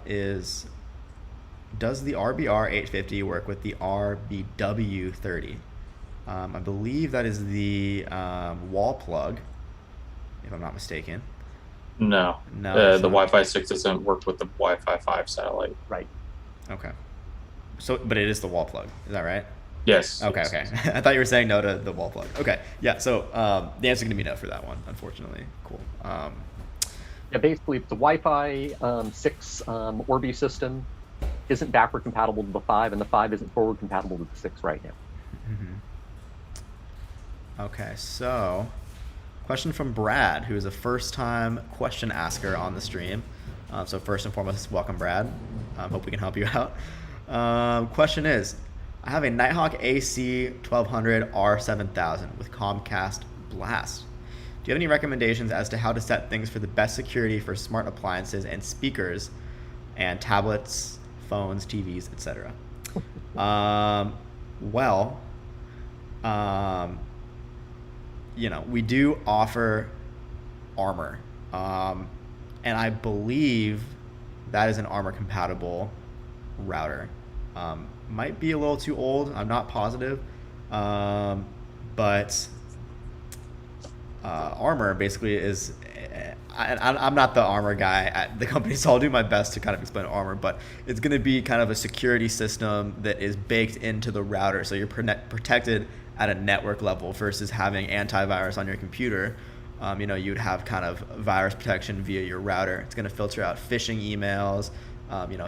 is, does the RBR 850 work with the RBW 30? I believe that is the wall plug, if I'm not mistaken. No. No. The Wi-Fi 6 doesn't work with the Wi-Fi 5 satellite. Right. Okay. So, but it is the wall plug. Is that right? Yes. Okay. Yes. Okay. I thought you were saying no to the wall plug. Okay. Yeah. So the answer is gonna be no for that one, unfortunately. Cool. Yeah. Basically, if the Wi-Fi 6 Orbi system isn't backward compatible to the 5, and the 5 isn't forward compatible to the 6 right now. Mm-hmm. Okay, so question from Brad, who is a first-time question asker on the stream. So first and foremost, welcome, Brad. Hope we can help you out. Question is, I have a Nighthawk AC 1200 R7000 with Comcast Blast. Do you have any recommendations as to how to set things for the best security for smart appliances and speakers and tablets, phones, TVs, etc.? We do offer Armor, and I believe that is an Armor compatible router. Might be a little too old, I'm not positive, but Armor basically is, I'm not the Armor guy at the company, so I'll do my best to kind of explain Armor, but it's going to be kind of a security system that is baked into the router, so you're protected at a network level versus having antivirus on your computer. You'd have kind of virus protection via your router. It's going to filter out phishing emails,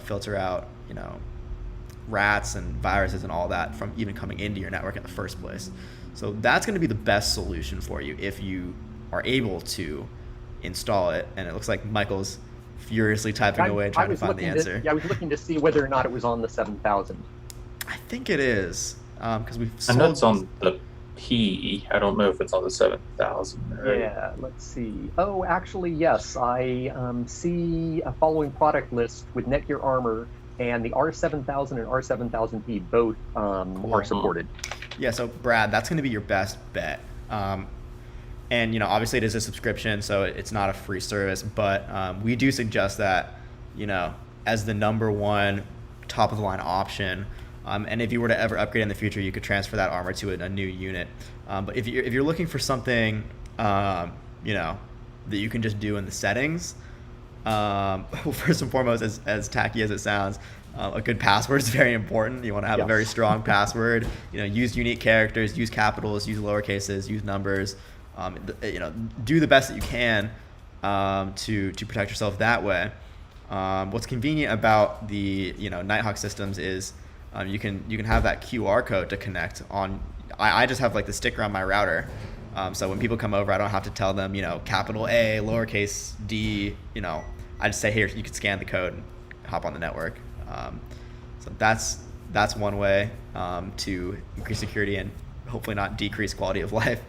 filter out, rats and viruses and all that from even coming into your network in the first place. So that's going to be the best solution for you if you are able to install it. And it looks like Michael's furiously typing away trying to find the answer. I was looking to see whether or not it was on the 7000. I think it is, because we've I know it's on the P. I don't know if it's on the 7000. Yeah, let's see. Oh, actually, yes. I see a following product list with NETGEAR Armor, and the R7000 and R7000P both are supported. Yeah, so Brad, that's going to be your best bet. And obviously it is a subscription, so it's not a free service, but we do suggest that, as the number one top of the line option. And if you were to ever upgrade in the future, you could transfer that Armor to a new unit. But if you're looking for something, that you can just do in the settings, first and foremost, as tacky as it sounds, a good password is very important. You want to have a very strong password. Use unique characters, use capitals, use lowercases, use numbers. Do the best that you can to protect yourself that way. What's convenient about the Nighthawk systems is you can have that QR code to connect on. I just have like the sticker on my router, so when people come over, I don't have to tell them capital A, lowercase d. I just say, here, you can scan the code and hop on the network. So that's one way to increase security and hopefully not decrease quality of life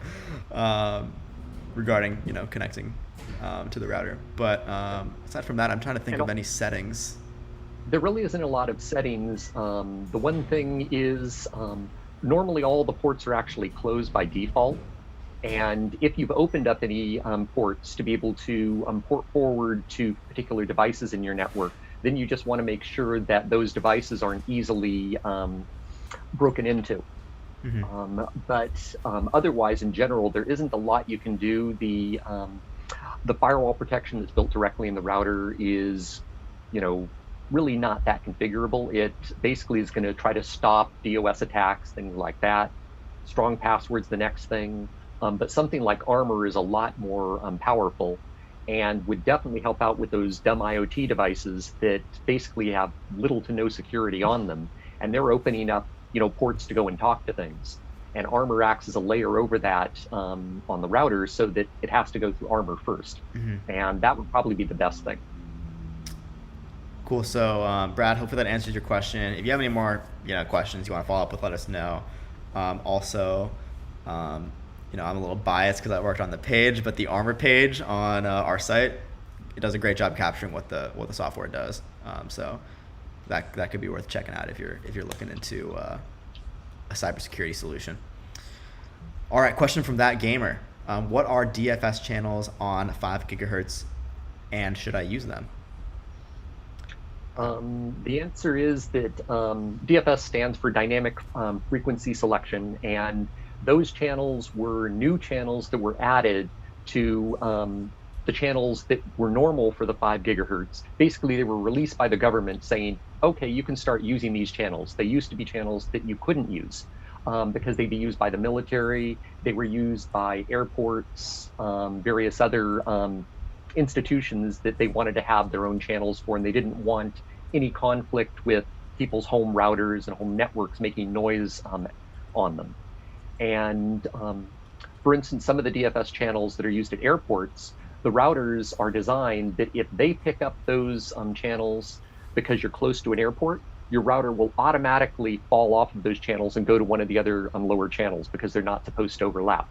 regarding connecting to the router. But aside from that, I'm trying to think of any settings. There really isn't a lot of settings. The one thing is normally all the ports are actually closed by default. And if you've opened up any ports to be able to port forward to particular devices in your network, then you just want to make sure that those devices aren't easily broken into. But otherwise, in general, there isn't a lot you can do. The firewall protection that's built directly in the router is, really not that configurable. It basically is going to try to stop DOS attacks, things like that. Strong passwords, the next thing. But something like Armor is a lot more powerful and would definitely help out with those dumb IoT devices that basically have little to no security on them. And they're opening up, ports to go and talk to things. And Armor acts as a layer over that on the router so that it has to go through Armor first. And that would probably be the best thing. Cool. So, Brad, hopefully that answers your question. If you have any more, questions you want to follow up with, let us know. Also, I'm a little biased because I worked on the page, but the Armor page on our site, it does a great job capturing what the software does. So that could be worth checking out if you're looking into a cybersecurity solution. All right, question from that gamer. What are DFS channels on 5 gigahertz, and should I use them? The answer is that DFS stands for Dynamic Frequency Selection, and those channels were new channels that were added to the channels that were normal for the 5 gigahertz. Basically, they were released by the government saying, okay, you can start using these channels. They used to be channels that you couldn't use because they'd be used by the military. They were used by airports, various other institutions that they wanted to have their own channels for, and they didn't want any conflict with people's home routers and home networks making noise on them. And for instance, some of the DFS channels that are used at airports, the routers are designed that if they pick up those channels because you're close to an airport, your router will automatically fall off of those channels and go to one of the other lower channels because they're not supposed to overlap.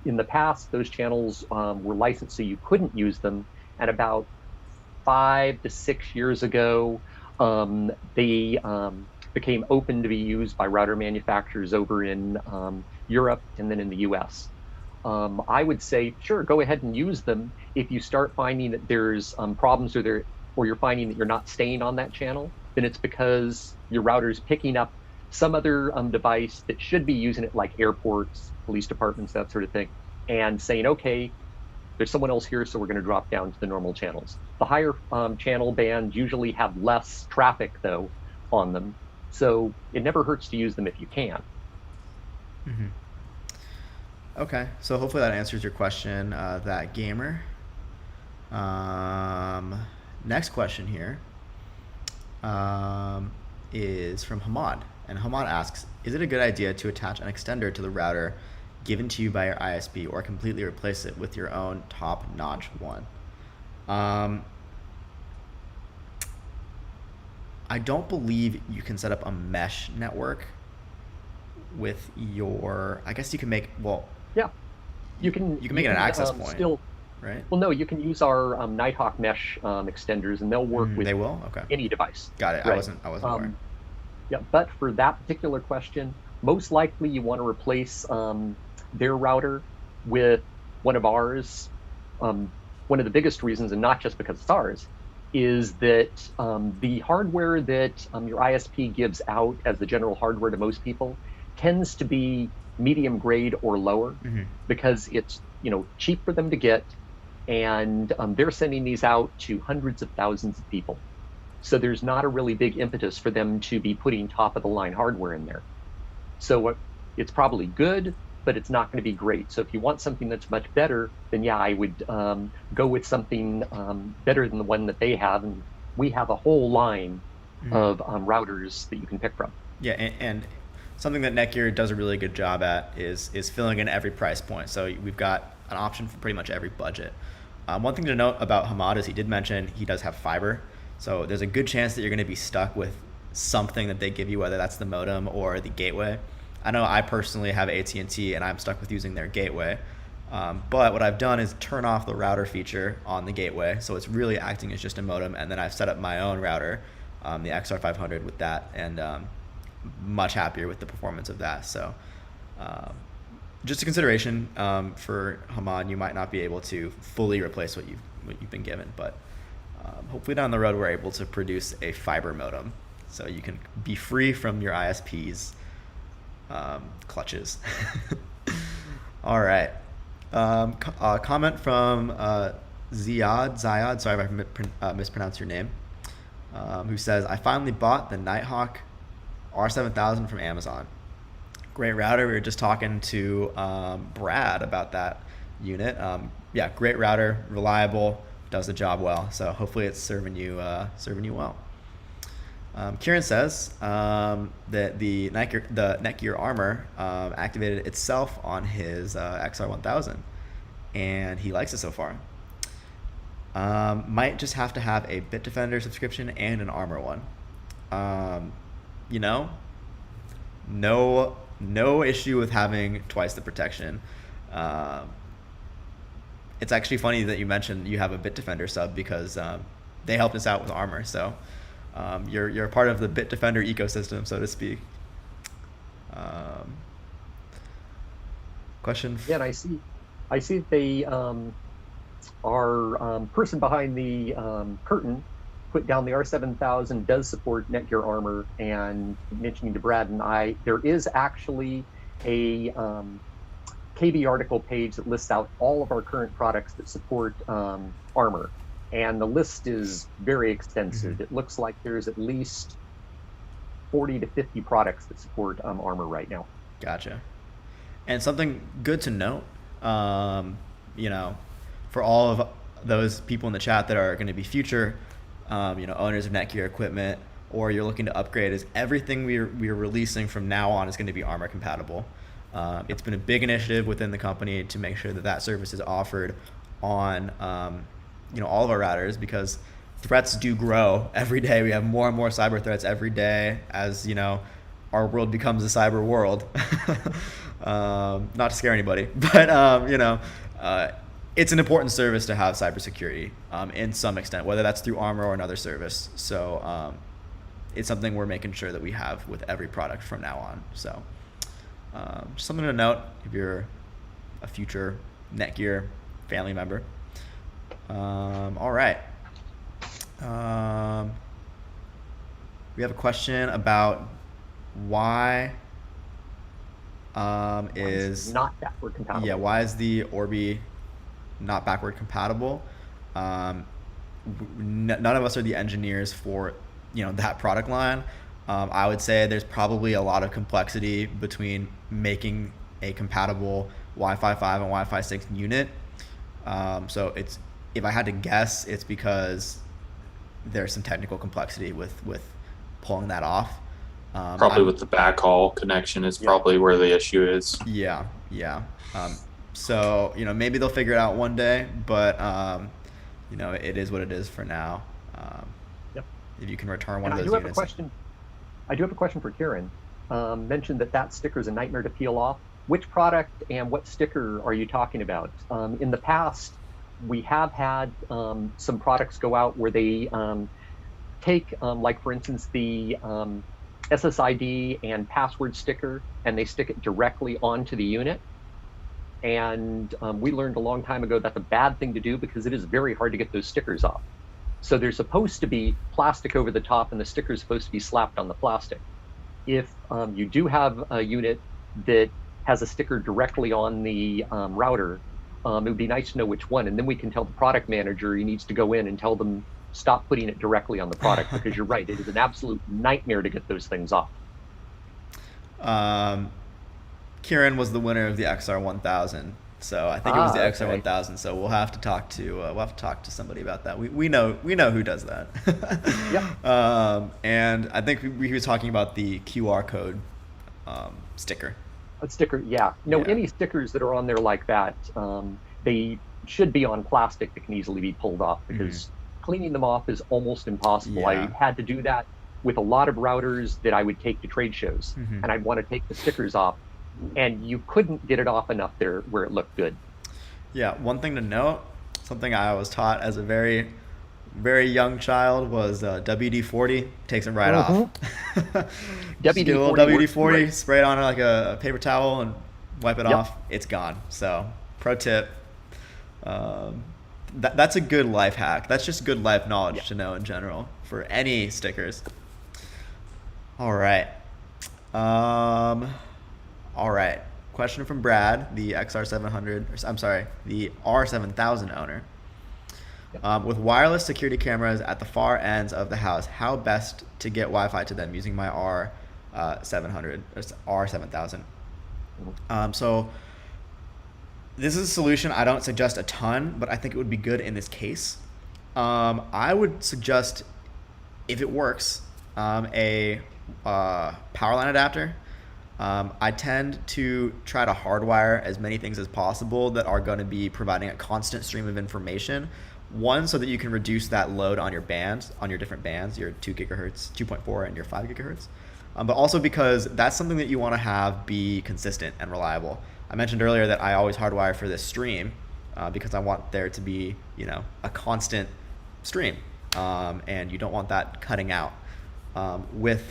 In the past, those channels were licensed so you couldn't use them, and about 5 to 6 years ago, they became open to be used by router manufacturers over in Europe and then in the US. I would say, sure, go ahead and use them. If you start finding that there's problems or you're finding that you're not staying on that channel, then it's because your router's picking up some other device that should be using it, like airports, police departments, that sort of thing, and saying, okay, there's someone else here, so we're going to drop down to the normal channels. The higher channel bands usually have less traffic, though, on them, so it never hurts to use them if you can. Okay, so hopefully that answers your question, that gamer. Next question here is from Hamad. And Hamad asks, is it a good idea to attach an extender to the router given to you by your ISP or completely replace it with your own top-notch one? I don't believe you can set up a mesh network with your, I guess you can make, yeah, you can make it an access point. Still, right? Well, no, you can use our Nighthawk mesh extenders, and they'll work with they will? Okay. any device. Got it. Right. I wasn't aware. Yeah, but for that particular question, most likely you want to replace their router with one of ours. One of the biggest reasons, and not just because it's ours, is that the hardware that your ISP gives out as the general hardware to most people tends to be medium grade or lower because it's cheap for them to get, and they're sending these out to hundreds of thousands of people. So there's not a really big impetus for them to be putting top of the line hardware in there. So it's probably good, but it's not going to be great. So if you want something that's much better, then yeah, I would go with something better than the one that they have. And we have a whole line of routers that you can pick from. Yeah, and something that NETGEAR does a really good job at is filling in every price point. So we've got an option for pretty much every budget. One thing to note about Hamad is he did mention he does have fiber. So there's a good chance that you're going to be stuck with something that they give you, whether that's the modem or the gateway. I know I personally have AT&T and I'm stuck with using their gateway. But what I've done is turn off the router feature on the gateway. So it's really acting as just a modem. And then I've set up my own router, the XR500 with that, and much happier with the performance of that. So just a consideration for Hamad, you might not be able to fully replace what you've been given, but hopefully down the road we're able to produce a fiber modem so you can be free from your ISP's clutches. All right. Comment from Ziad, sorry if I mispronounced your name, who says, I finally bought the Nighthawk R7000 from Amazon. Great router. We were just talking to Brad about that unit. Yeah, great router, reliable, does the job well. So hopefully it's serving you well. Kieran says that the NETGEAR Armor activated itself on his XR1000, and he likes it so far. Might just have to have a Bitdefender subscription and an Armor one. No issue with having twice the protection. It's actually funny that you mentioned you have a Bitdefender sub because they helped us out with Armor. So you're a part of the Bitdefender ecosystem, so to speak. Question? Yeah, and I see that they our person behind the curtain put down the R7000 does support NETGEAR Armor, and mentioning to Brad and I, there is actually a KB article page that lists out all of our current products that support Armor, and the list is very extensive. Mm-hmm. It looks like there's at least 40 to 50 products that support Armor right now. Gotcha. And something good to note, for all of those people in the chat that are going to be future owners of NETGEAR equipment, or you're looking to upgrade, is everything we're releasing from now on is going to be Armor compatible. It's been a big initiative within the company to make sure that service is offered on all of our routers, because threats do grow every day. We have more and more cyber threats every day as our world becomes a cyber world. Not to scare anybody, but it's an important service to have cybersecurity in some extent, whether that's through Armor or another service. So it's something we're making sure that we have with every product from now on. So just something to note if you're a future NETGEAR family member. All right. We have a question about why is not backward compatible. Yeah, why is the Orbi not backward compatible? None of us are the engineers for that product line. I would say there's probably a lot of complexity between making a compatible Wi-Fi 5 and Wi-Fi 6 unit. So if I had to guess, it's because there's some technical complexity with pulling that off. Probably with the backhaul connection is probably where the issue is. Yeah. So maybe they'll figure it out one day, but it is what it is for now. If you can return one of those units. I do have a question for Kieran. Mentioned that sticker is a nightmare to peel off. Which product and what sticker are you talking about? In the past, we have had some products go out where they take, like for instance, the SSID and password sticker, and they stick it directly onto the unit. And we learned a long time ago that's a bad thing to do because it is very hard to get those stickers off. So they're supposed to be plastic over the top, and the sticker is supposed to be slapped on the plastic. If you do have a unit that has a sticker directly on the router, it would be nice to know which one, and then we can tell the product manager he needs to go in and tell them stop putting it directly on the product, because you're right, it is an absolute nightmare to get those things off. Kieran was the winner of the XR1000, so I think it was the XR1000. So we'll have to talk to somebody about that. We know who does that. Yep. And I think he was talking about the QR code sticker. A sticker, yeah. No, any stickers that are on there like that, they should be on plastic that can easily be pulled off, because cleaning them off is almost impossible. Yeah. I had to do that with a lot of routers that I would take to trade shows, and I'd want to take the stickers off, and you couldn't get it off enough there where it looked good. Yeah, one thing to note, something I was taught as a very, very young child was WD-40 takes it right off. WD-40, right. Spray it on like a paper towel and wipe it off. It's gone. So, pro tip. That's a good life hack. That's just good life knowledge to know in general for any stickers. All right. All right. Question from Brad, the XR700, I'm sorry, the R7000 owner. With wireless security cameras at the far ends of the house, how best to get Wi-Fi to them using my R700 or R7000? So this is a solution I don't suggest a ton, but I think it would be good in this case. I would suggest, if it works, a power line adapter. I tend to try to hardwire as many things as possible that are going to be providing a constant stream of information. One, so that you can reduce that load on your bands, on your different bands, your 2 gigahertz, 2.4, and your 5 gigahertz. But also because that's something that you want to have be consistent and reliable. I mentioned earlier that I always hardwire for this stream because I want there to be, a constant stream, and you don't want that cutting out. With,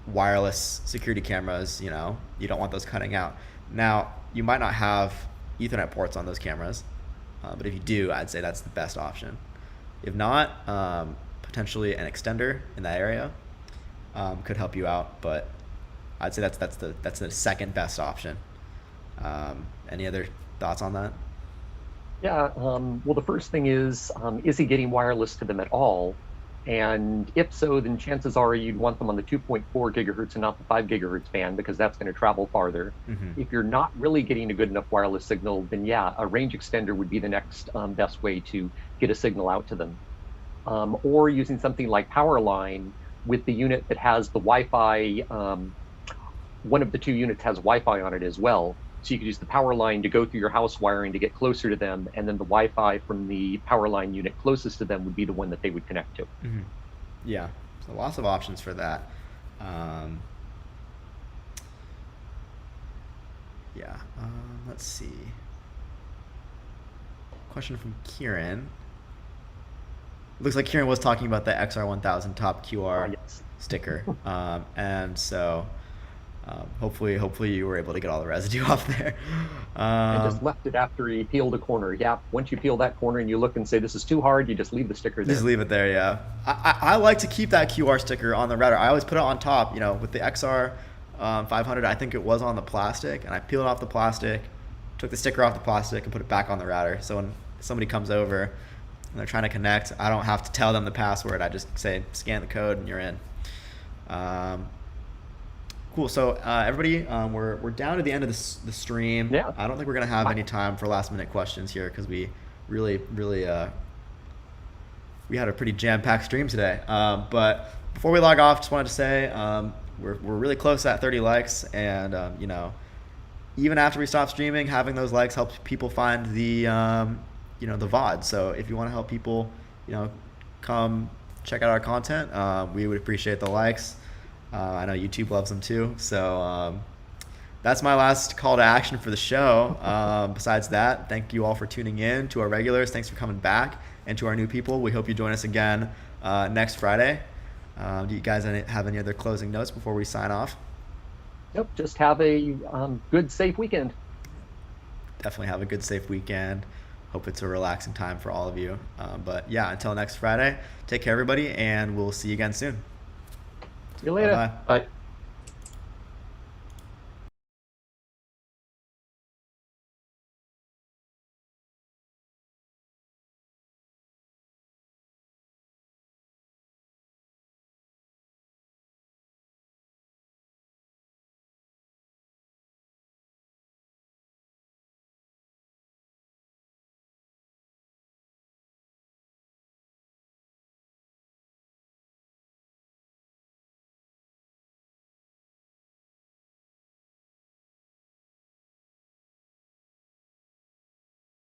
wireless security cameras, you don't want those cutting out. Now, you might not have Ethernet ports on those cameras, but if you do, I'd say that's the best option. If not, potentially an extender in that area could help you out, but I'd say that's the second best option. Any other thoughts on that? Yeah, well, the first thing is he getting wireless to them at all? And if so, then chances are you'd want them on the 2.4 gigahertz and not the 5 gigahertz band, because that's going to travel farther. If you're not really getting a good enough wireless signal, then yeah, a range extender would be the next best way to get a signal out to them. Or using something like Powerline with the unit that has the Wi-Fi, one of the two units has Wi-Fi on it as well. So you could use the power line to go through your house wiring to get closer to them, and then the Wi-Fi from the power line unit closest to them would be the one that they would connect to. Yeah, so lots of options for that. Let's see. Question from Kieran. Looks like Kieran was talking about the XR1000 top QR Yes. sticker, and so hopefully you were able to get all the residue off there. I just left it after he peeled a corner. Yeah, once you peel that corner and you look and say this is too hard, you just leave the sticker there. Just leave it there, yeah. I like to keep that QR sticker on the router. I always put it on top. With the XR 500, I think it was on the plastic, and I peeled off the plastic, took the sticker off the plastic, and put it back on the router. So when somebody comes over and they're trying to connect, I don't have to tell them the password. I just say scan the code and you're in. Cool. So everybody, we're down to the end of the stream. Yeah. I don't think we're gonna have any time for last minute questions here because we really we had a pretty jam-packed stream today. But before we log off, just wanted to say we're really close to that 30 likes, and even after we stop streaming, having those likes helps people find the the VOD. So if you want to help people, come check out our content, we would appreciate the likes. I know YouTube loves them too. So that's my last call to action for the show. Besides that, thank you all for tuning in. To our regulars, thanks for coming back. And to our new people, we hope you join us again next Friday. Do you guys have any other closing notes before we sign off? Nope, just have a good, safe weekend. Definitely have a good, safe weekend. Hope it's a relaxing time for all of you. But yeah, until next Friday, take care, everybody, and we'll see you again soon. See you later. Bye-bye. Bye.